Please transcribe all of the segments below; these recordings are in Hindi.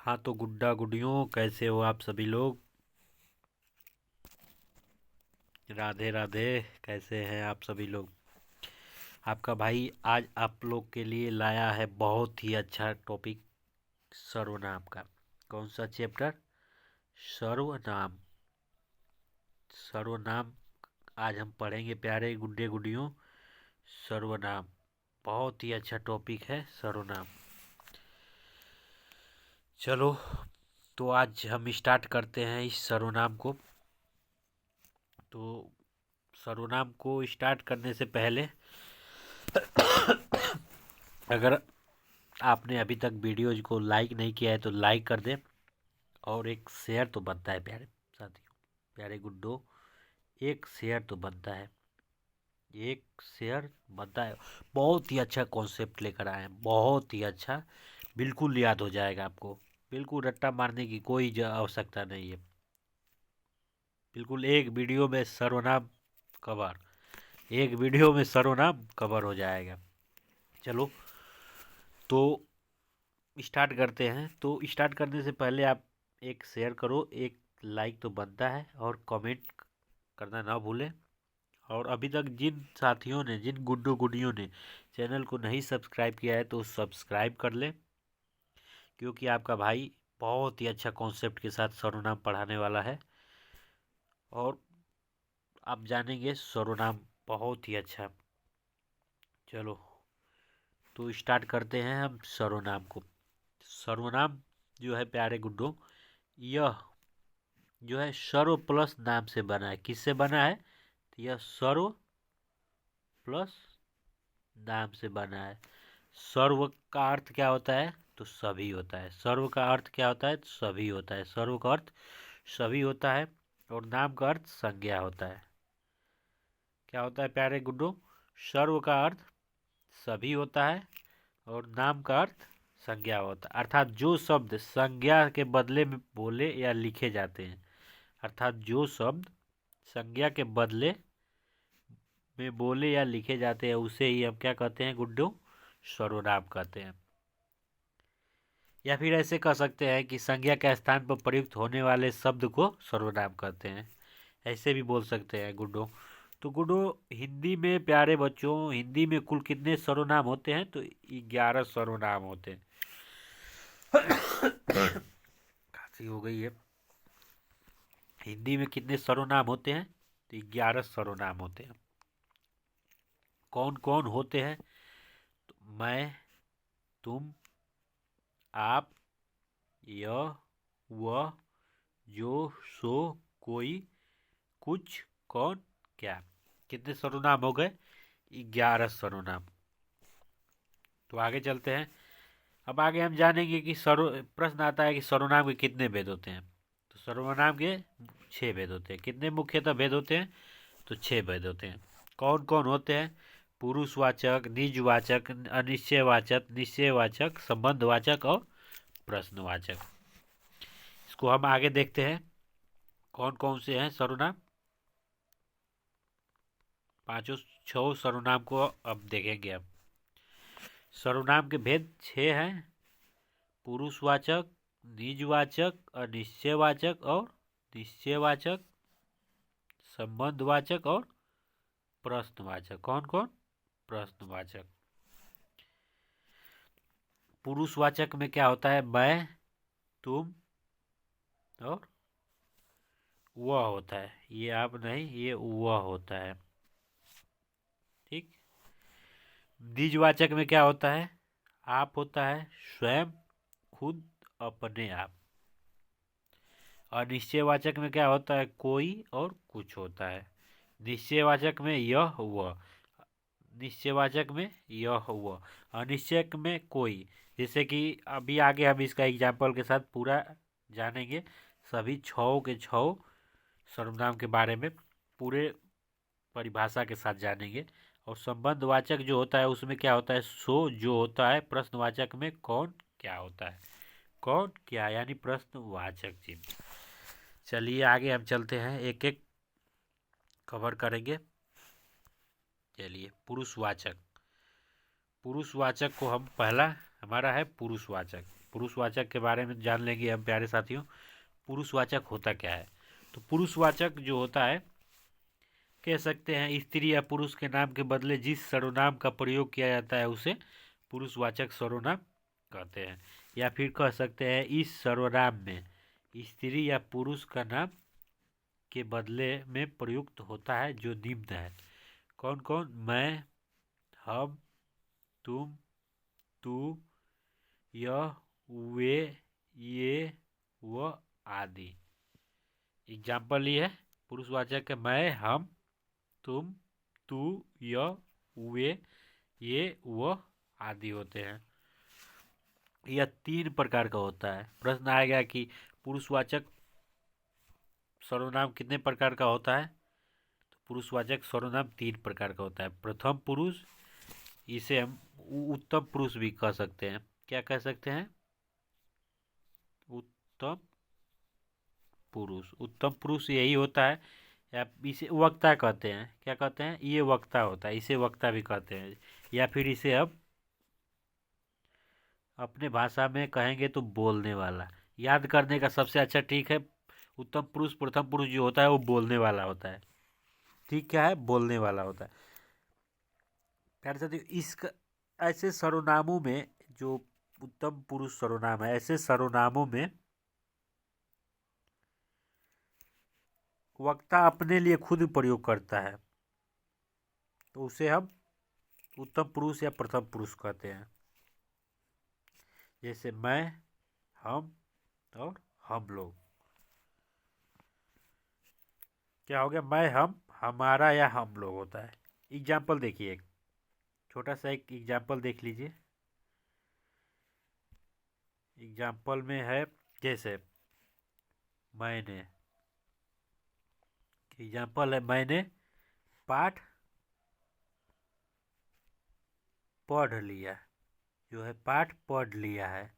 हाँ तो गुड्डा गुडियों, कैसे हो आप सभी लोग। राधे राधे। कैसे हैं आप सभी लोग। आपका भाई आज आप लोग के लिए लाया है बहुत ही अच्छा टॉपिक, सर्वनाम का। कौन सा चैप्टर? सर्वनाम। सर्वनाम आज हम पढ़ेंगे प्यारे गुड्डे गुडियों। सर्वनाम बहुत ही अच्छा टॉपिक है सर्वनाम। चलो तो आज हम स्टार्ट करते हैं इस सर्वनाम को। तो सर्वनाम को स्टार्ट करने से पहले अगर आपने अभी तक वीडियोज को लाइक नहीं किया है तो लाइक कर दें, और एक शेयर तो बनता है प्यारे साथियों, प्यारे गुड्डो। एक शेयर तो बनता है, एक शेयर बनता है। बहुत ही अच्छा कॉन्सेप्ट लेकर आए हैं, बहुत ही अच्छा। बिल्कुल याद हो जाएगा आपको। बिल्कुल रट्टा मारने की कोई आवश्यकता नहीं है। बिल्कुल एक वीडियो में सर्वनाम कवर, एक वीडियो में सर्वनाम कवर हो जाएगा। चलो तो स्टार्ट करते हैं। तो स्टार्ट करने से पहले आप एक शेयर करो, एक लाइक तो बनता है, और कमेंट करना ना भूलें। और अभी तक जिन साथियों ने, जिन गुड्डो गुडियों ने चैनल को नहीं सब्सक्राइब किया है तो सब्सक्राइब कर लें, क्योंकि आपका भाई बहुत ही अच्छा कॉन्सेप्ट के साथ सर्वनाम पढ़ाने वाला है। और आप जानेंगे सर्वनाम बहुत ही अच्छा। चलो तो स्टार्ट करते हैं हम सर्वनाम को। सर्वनाम जो है प्यारे गुड्डो, यह जो है सर्व प्लस नाम से बना है। किससे बना है? तो यह सर्व प्लस नाम से बना है। सर्व का अर्थ क्या होता है? तो सभी होता है। सर्व का अर्थ क्या होता है? सभी होता है। सर्व का अर्थ सभी होता है, और नाम का अर्थ संज्ञा होता है। क्या होता है प्यारे गुड्डो? सर्व का अर्थ सभी होता है, और नाम का अर्थ संज्ञा होता है। अर्थात जो शब्द संज्ञा के बदले में बोले या लिखे जाते हैं, अर्थात जो शब्द संज्ञा के बदले में बोले या लिखे जाते हैं, उसे ही हम क्या कहते हैं गुड्डो? सर्वनाम कहते हैं। या फिर ऐसे कह सकते हैं कि संज्ञा के स्थान पर प्रयुक्त होने वाले शब्द को सर्वनाम कहते हैं। ऐसे भी बोल सकते हैं गुड्डो। तो गुड्डो, हिंदी में प्यारे बच्चों, हिंदी में कुल कितने सर्वनाम होते हैं? तो 11 सर्वनाम होते हैं। खांसी हो गई है। हिंदी में कितने सर्वनाम होते हैं? तो 11 सर्वनाम होते हैं। कौन कौन होते हैं? तो मैं, तुम, आप, यह, वह, जो, सो, कोई, कुछ, कौन, क्या। कितने सर्वनाम हो गए? 11 सर्वनाम। तो आगे चलते हैं। अब आगे हम जानेंगे कि सर्व प्रश्न आता है कि सर्वनाम के कितने भेद होते हैं। तो सर्वनाम के 6 भेद होते हैं। कितने मुख्यतः भेद होते हैं? तो 6 भेद होते हैं। कौन कौन होते हैं? पुरुषवाचक, निजवाचक, अनिश्चयवाचक, निश्चयवाचक, संबंधवाचक और प्रश्नवाचक। इसको हम आगे देखते हैं कौन कौन से हैं सर्वनाम। पांचों 6 सर्वनाम को अब देखेंगे। अब सर्वनाम के भेद 6 हैं: पुरुषवाचक, निजवाचक, अनिश्चयवाचक और निश्चयवाचक, संबंधवाचक और प्रश्नवाचक। कौन कौन? प्रश्नवाचक। पुरुषवाचक में क्या होता है? मैं, तुम और वह होता है। ये आप नहीं, ये वह होता है। ठीक। निजवाचक में क्या होता है? आप होता है, स्वयं, खुद, अपने आप। अनिश्चयवाचक में क्या होता है? कोई और कुछ होता है। निश्चयवाचक में यह वह। निश्चयवाचक में यह वह। अनिश्चयक में कोई। जैसे कि अभी आगे हम इसका एग्जाम्पल के साथ पूरा जानेंगे, सभी 6 के 6 सर्वनाम के बारे में पूरे परिभाषा के साथ जानेंगे। और संबंधवाचक जो होता है उसमें क्या होता है? सो जो होता है। प्रश्नवाचक में कौन क्या होता है? कौन क्या यानी प्रश्नवाचक चिन्ह। चलिए आगे हम चलते हैं, एक एक कवर करेंगे। चलिए, पुरुषवाचक। पुरुषवाचक को हम पहला हमारा है पुरुषवाचक। पुरुषवाचक के बारे में जान लेंगे हम प्यारे साथियों। पुरुषवाचक होता क्या है? तो पुरुषवाचक जो होता है, कह सकते हैं स्त्री या पुरुष के नाम के बदले जिस सर्वनाम का प्रयोग किया जाता है उसे पुरुषवाचक सर्वनाम कहते हैं। या फिर कह सकते हैं इस सर्वनाम में स्त्री या पुरुष का नाम के बदले में प्रयुक्त होता है जो निम्न है। कौन कौन? मैं, हम, तुम, तू, यह, वे, ये, वह आदि। एग्जाम्पल ये है पुरुषवाचक है मैं, हम, तुम, तू, यह, वे, ये, वह आदि होते हैं। यह 3 प्रकार का होता है। प्रश्न आएगा कि पुरुषवाचक सर्वनाम कितने प्रकार का होता है? तो पुरुषवाचक सर्वनाम 3 प्रकार का होता है। प्रथम पुरुष, इसे हम उत्तम पुरुष भी कह सकते हैं। क्या कह सकते हैं? उत्तम पुरुष। उत्तम पुरुष यही होता है, या इसे वक्ता कहते हैं। क्या कहते हैं? ये वक्ता होता है, इसे वक्ता भी कहते हैं। या फिर इसे अब अपने भाषा में कहेंगे तो बोलने वाला। याद करने का सबसे अच्छा ट्रिक है, उत्तम पुरुष प्रथम पुरुष जो होता है वो बोलने वाला होता है। ठीक क्या है? बोलने वाला होता है। प्यारे साथियों, इसका ऐसे सर्वनामों में जो उत्तम पुरुष सर्वनाम है, ऐसे सर्वनामों में वक्ता अपने लिए खुद प्रयोग करता है तो उसे हम उत्तम पुरुष या प्रथम पुरुष कहते हैं। जैसे मैं, हम और हम लोग। क्या हो गया? मैं, हम, हमारा या हम लोग होता है। एग्जाम्पल देखिए, एक छोटा सा एक एग्जाम्पल देख लीजिए। एग्जाम्पल में है जैसे मैंने, एग्जाम्पल है मैंने पाठ पढ़ लिया, जो है पाठ पढ़ लिया है।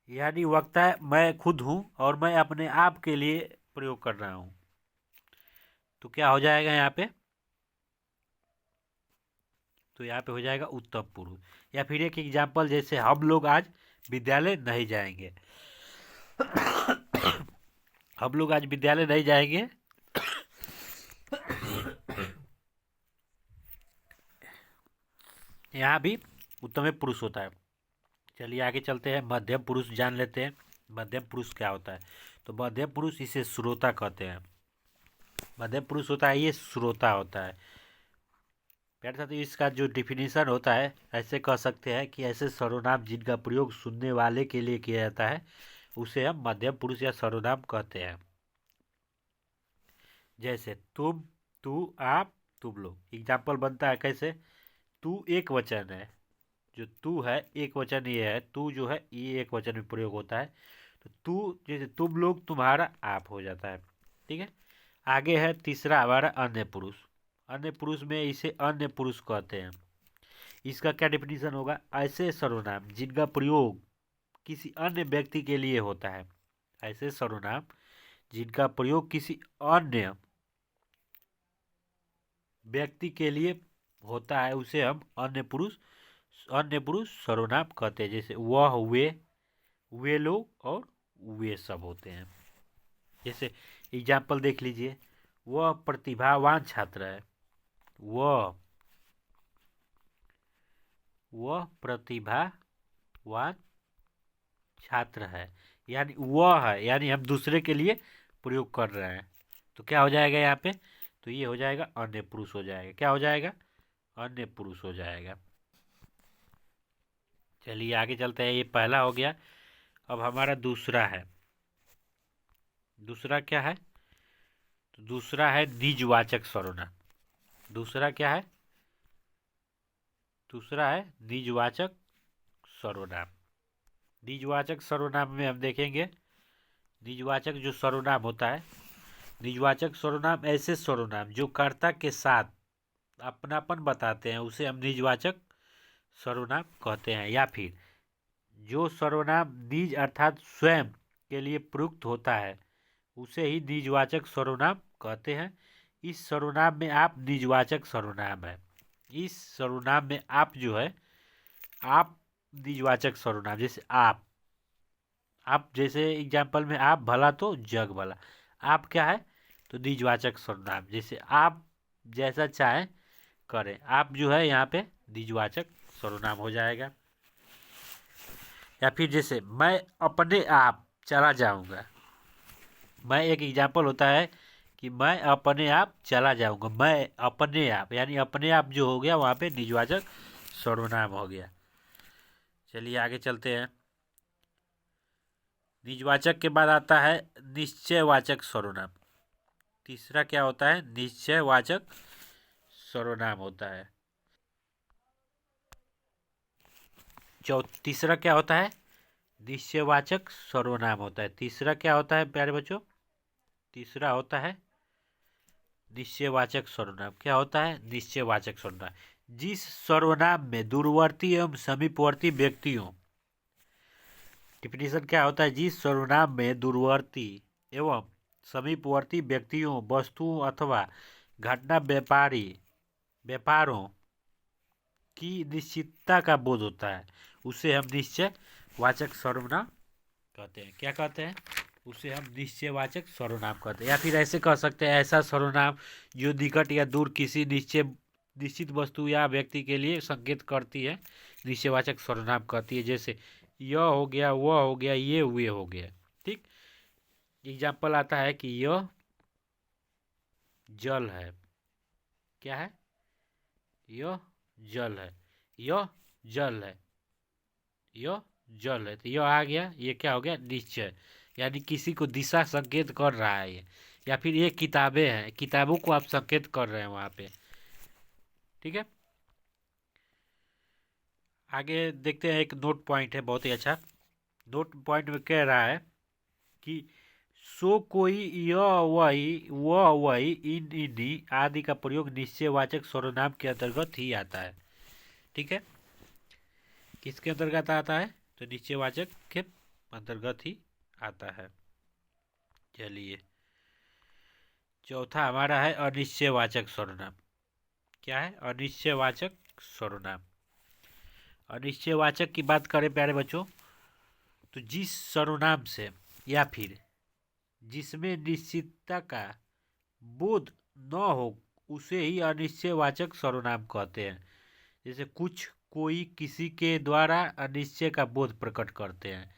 यानी वक्ता है मैं खुद हूँ और मैं अपने आप के लिए प्रयोग कर रहा हूँ। तो क्या हो जाएगा यहाँ पे? तो यहाँ पे हो जाएगा उत्तम पुरुष। या फिर एक एग्जाम्पल जैसे हम लोग आज विद्यालय नहीं जाएंगे। हम लोग आज विद्यालय नहीं जाएंगे, यहाँ भी उत्तम पुरुष होता है। चलिए आगे चलते हैं, मध्यम पुरुष जान लेते हैं। मध्यम पुरुष क्या होता है? तो मध्यम पुरुष इसे श्रोता कहते हैं। मध्यम पुरुष होता है, ये श्रोता होता है। प्यारे साथियों, इसका जो डिफिनीशन होता है, ऐसे कह सकते हैं कि ऐसे सर्वनाम जिनका प्रयोग सुनने वाले के लिए किया जाता है उसे हम मध्यम पुरुष या सर्वनाम कहते हैं। जैसे तुम, तू, आप, तुम लोग। एग्जाम्पल बनता है कैसे? तू एक वचन है, जो तू है एक वचन ये है, तू जो है ये एक वचन में प्रयोग होता है। तो तू जैसे तुम लोग, तुम्हारा, आप हो जाता है। ठीक है। आगे है तीसरा हमारा अन्य पुरुष। अन्य पुरुष में इसे अन्य पुरुष कहते हैं। इसका क्या डिफिनीशन होगा? ऐसे सर्वनाम जिनका प्रयोग किसी अन्य व्यक्ति के लिए होता है। ऐसे सर्वनाम जिनका प्रयोग किसी अन्य व्यक्ति के लिए होता है उसे हम अन्य पुरुष सर्वनाम कहते हैं। जैसे वह, वे लोग और वे सब होते हैं। जैसे एग्जाम्पल देख लीजिए, वह प्रतिभावान छात्र है। वह प्रतिभावान छात्र है, यानी वह है, यानी हम दूसरे के लिए प्रयोग कर रहे हैं। तो क्या हो जाएगा यहाँ पे? तो ये हो जाएगा अन्य पुरुष हो जाएगा। क्या हो जाएगा? अन्य पुरुष हो जाएगा। चलिए आगे चलते हैं। ये पहला हो गया। अब हमारा दूसरा है। दूसरा क्या है? तो दूसरा है निजवाचक सर्वनाम। दूसरा क्या है? दूसरा है निजवाचक सर्वनाम। निजवाचक सर्वनाम में हम देखेंगे, निजवाचक जो सर्वनाम होता है, निजवाचक सर्वनाम ऐसे सर्वनाम जो कर्ता के साथ अपनापन बताते हैं उसे हम निजवाचक सर्वनाम कहते हैं। या फिर जो सर्वनाम निज अर्थात स्वयं के लिए प्रयुक्त होता है उसे ही निजवाचक सर्वनाम कहते हैं। इस सर्वनाम में आप निजवाचक सर्वनाम है। इस सर्वनाम में आप जो है, आप निजवाचक सर्वनाम, जैसे आप जैसे एग्जाम्पल में आप भला तो जग भला, आप क्या है तो निजवाचक सर्वनाम, जैसे आप जैसा चाहे करें, आप जो है यहाँ पे निजवाचक सर्वनाम हो जाएगा। या फिर जैसे मैं अपने आप चला जाऊंगा, मैं एक एग्जाम्पल होता है कि मैं अपने आप चला जाऊंगा, मैं अपने आप यानी अपने आप जो हो गया वहाँ पे निजवाचक सर्वनाम हो गया। चलिए आगे चलते हैं। निजवाचक के बाद आता है निश्चयवाचक सर्वनाम। तीसरा क्या होता है, निश्चयवाचक सर्वनाम होता है। तीसरा क्या होता है, निश्चयवाचक सर्वनाम होता है। तीसरा क्या होता है प्यारे बच्चों, तीसरा होता है निश्चयवाचक सर्वनाम। क्या होता है, निश्चयवाचक सर्वनाम जिस सर्वनाम में दूरवर्ती एवं समीपवर्ती व्यक्तियों, डिफिनीशन क्या होता है, जिस सर्वनाम में दूरवर्ती एवं समीपवर्ती व्यक्तियों, वस्तुओं अथवा घटना व्यापारों की निश्चितता का बोध होता है, उसे हम निश्चयवाचक सर्वनाम कहते हैं। क्या कहते हैं, उसे हम निश्चयवाचक सर्वनाम कहते हैं। या फिर ऐसे कह सकते हैं, ऐसा सर्वनाम जो निकट या दूर किसी निश्चित वस्तु या व्यक्ति के लिए संकेत करती है, निश्चयवाचक सर्वनाम कहती है। जैसे यह हो गया, वह हो गया, ये हुए हो गया। ठीक, एग्जाम्पल आता है कि यह जल है। क्या है, यह जल है, यह जल है, यह जल है, तो यह आ गया, ये क्या हो गया, निश्चय, यानी किसी को दिशा संकेत कर रहा है ये। या फिर ये किताबें हैं, किताबों को आप संकेत कर रहे हैं वहाँ पे। ठीक है, आगे देखते हैं। एक नोट पॉइंट है बहुत ही अच्छा। नोट पॉइंट में कह रहा है कि सो कोई, यह वही इन इन्हीं आदि का प्रयोग निश्चयवाचक सर्वनाम के अंतर्गत ही आता है। ठीक है, किसके अंतर्गत आता है, तो निश्चयवाचक के अंतर्गत ही आता है। चलिए, चौथा हमारा है अनिश्चयवाचक सर्वनाम। क्या है, अनिश्चयवाचक सर्वनाम। अनिश्चयवाचक की बात करें प्यारे बच्चों, तो जिस सर्वनाम से या फिर जिसमें निश्चितता का बोध न हो उसे ही अनिश्चयवाचक सर्वनाम कहते हैं। जैसे कुछ, कोई, किसी के द्वारा अनिश्चय का बोध प्रकट करते हैं।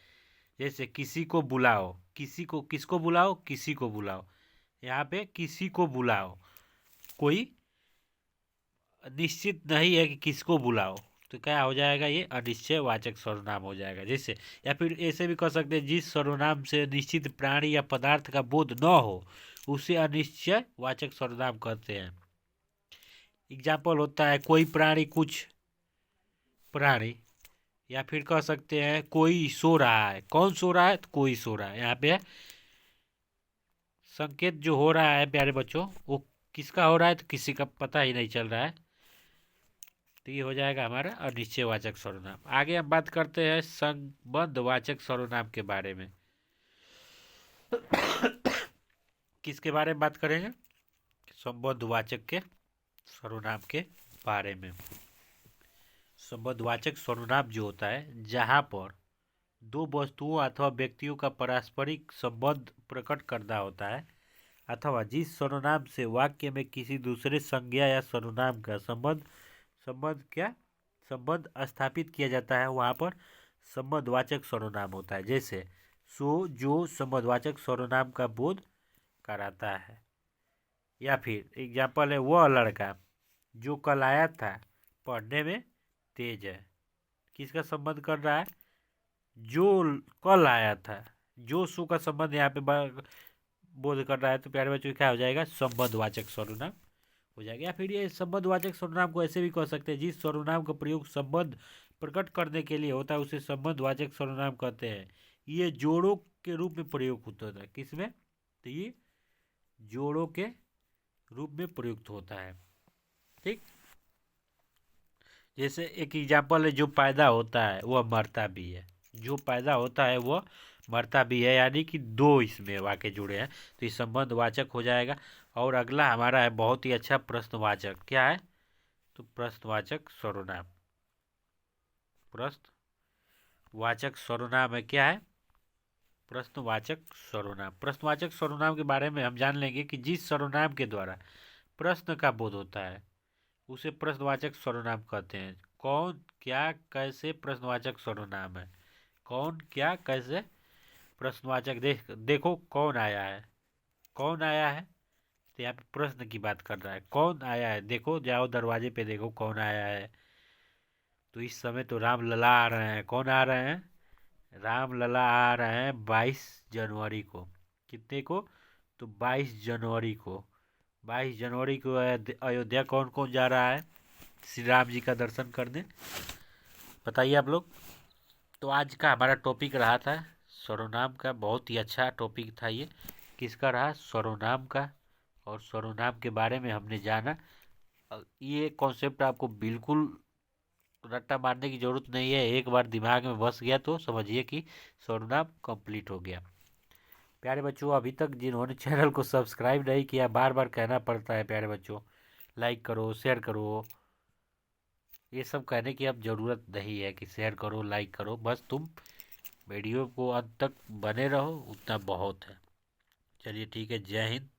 जैसे किसी को बुलाओ, किसी को, किसको बुलाओ, किसी को बुलाओ, यहाँ पे किसी को बुलाओ, कोई निश्चित नहीं है कि किसको बुलाओ, तो क्या हो जाएगा, ये अनिश्चयवाचक सर्वनाम हो जाएगा। जैसे, या फिर ऐसे भी कह सकते हैं, जिस सर्वनाम से निश्चित प्राणी या पदार्थ का बोध न हो उसे अनिश्चयवाचक सर्वनाम कहते हैं। एग्जाम्पल होता है कोई प्राणी, कुछ प्राणी। या फिर कह सकते हैं कोई सो रहा है, कौन सो रहा है, तो कोई सो रहा है। यहाँ पे संकेत जो हो रहा है प्यारे बच्चों, वो किसका हो रहा है, तो किसी का पता ही नहीं चल रहा है, तो ये हो जाएगा हमारा अनिश्चयवाचक सर्वनाम। आगे हम बात करते हैं संबंधवाचक सर्वनाम के बारे में। किसके बारे में बात करेंगे, संबंधवाचक के सर्वनाम के बारे में। संबंधवाचक सर्वनाम जो होता है, जहाँ पर दो वस्तुओं अथवा व्यक्तियों का पारस्परिक संबंध प्रकट करना होता है, अथवा जिस सर्वनाम से वाक्य में किसी दूसरे संज्ञा या सर्वनाम का संबंध स्थापित किया जाता है, वहाँ पर संबंधवाचक सर्वनाम होता है। जैसे सो, जो संबंधवाचक सर्वनाम का बोध कराता है। या फिर एग्जाम्पल है, वह लड़का जो कल आया था पढ़ने में तेज है। किसका संबंध कर रहा है, जो कल आया था, जो सो का संबंध यहाँ पे बोध कर रहा है, तो प्यारे बच्चों क्या हो जाएगा, संबंधवाचक सर्वनाम हो जाएगा। या फिर ये संबंधवाचक सर्वनाम को ऐसे भी कह सकते हैं, जिस सर्वनाम का प्रयोग संबंध प्रकट करने के लिए होता है उसे संबंधवाचक सर्वनाम कहते हैं। ये जोड़ों के रूप में प्रयोग होता है। किसमें, तो ये जोड़ों के रूप में प्रयुक्त होता है। ठीक, जैसे एक एग्जाम्पल है, जो पैदा होता है वह मरता भी है, जो पैदा होता है वह मरता भी है, यानी कि दो इसमें वाक्य जुड़े हैं, तो ये संबंधवाचक हो जाएगा। और अगला हमारा है बहुत ही अच्छा प्रश्नवाचक। क्या है, तो प्रश्नवाचक सर्वनाम। प्रश्न वाचक सर्वनाम है, क्या है? प्रश्नवाचक सर्वनाम। प्रश्नवाचक सर्वनाम के बारे में हम जान लेंगे कि जिस सर्वनाम के द्वारा प्रश्न का बोध होता है उसे प्रश्नवाचक सर्वनाम कहते हैं। कौन, क्या, कैसे प्रश्नवाचक सर्वनाम है। कौन, क्या, कैसे प्रश्नवाचक। देखो कौन आया है, कौन आया है, तो यहाँ पे प्रश्न की बात कर रहा है। कौन आया है, देखो जाओ दरवाजे पे देखो कौन आया है। तो इस समय तो राम लला आ रहे हैं। कौन आ रहे हैं? राम लला आ रहे हैं 22 जनवरी को। कितने को? तो 22 जनवरी को। 22 जनवरी को अयोध्या कौन कौन जा रहा है श्री राम जी का दर्शन करने? बताइए आप लोग। तो आज का हमारा टॉपिक रहा था सर्वनाम का। बहुत ही अच्छा टॉपिक था ये। किसका रहा? सर्वनाम का। और सर्वनाम के बारे में हमने जाना। ये कॉन्सेप्ट आपको बिल्कुल रट्टा मारने की जरूरत नहीं है। एक बार दिमाग में बस गया तो समझिए कि सर्वनाम कंप्लीट हो गया। प्यारे बच्चों, अभी तक जिन्होंने चैनल को सब्सक्राइब नहीं किया, बार बार कहना पड़ता है प्यारे बच्चों, लाइक करो, शेयर करो। ये सब कहने की अब ज़रूरत नहीं है कि शेयर करो, लाइक करो। बस तुम वीडियो को अंत तक बने रहो, उतना बहुत है। चलिए ठीक है, जय हिंद।